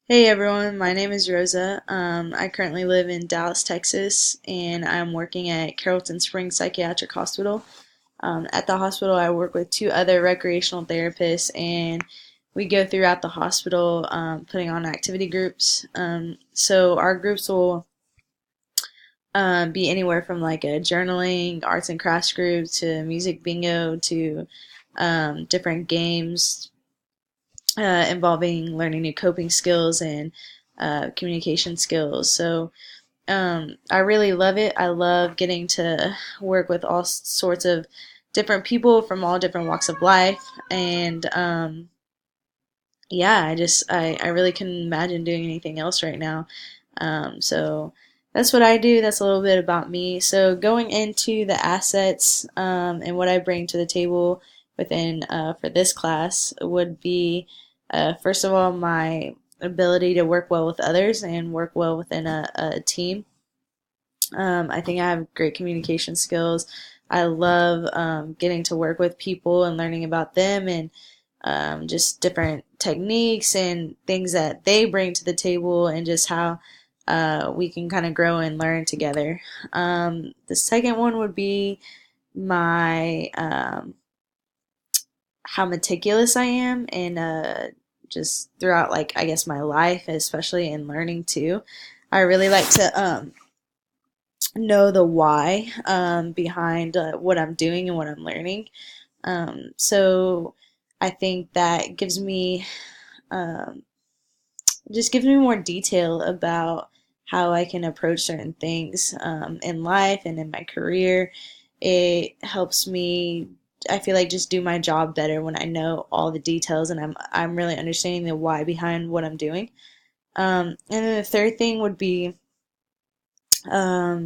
Hey everyone, my name is Rosa. I currently live in Dallas, Texas, and I'm working at Carrollton Springs Psychiatric Hospital. At the hospital, I work with two other recreational therapists, and we go throughout the hospital putting on activity groups. So our groups will be anywhere from like a journaling, arts and crafts group to music bingo to different games involving learning new coping skills and communication skills. So I really love it. I love getting to work with all sorts of different people from all different walks of life, and yeah, I really couldn't imagine doing anything else right now. So that's what I do. That's a little bit about me. So going into the assets and what I bring to the table within for this class would be first of all my ability to work well with others and work well within a team. I think I have great communication skills. I love getting to work with people and learning about them and just different techniques and things that they bring to the table and just how we can kind of grow and learn together. The second one would be my how meticulous I am and just throughout like I guess my life, especially in learning too. I really like to know the why behind what I'm doing and what I'm learning. So I think that gives me um, just gives me more detail about how I can approach certain things in life and in my career. It helps me, I feel like, just do my job better when I know all the details and I'm really understanding the why behind what I'm doing. And then the third thing would be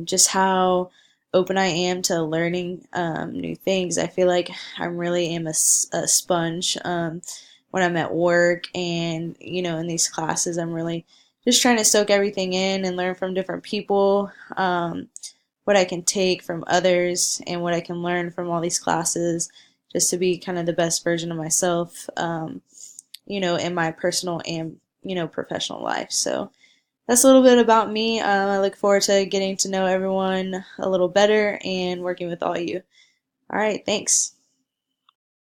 just how open I am to learning new things. I feel like I really am a sponge when I'm at work and, in these classes, I'm really just trying to soak everything in and learn from different people, what I can take from others and what I can learn from all these classes just to be kind of the best version of myself, in my personal and, professional life. So, that's a little bit about me. I look forward to getting to know everyone a little better and working with all you. All right, thanks.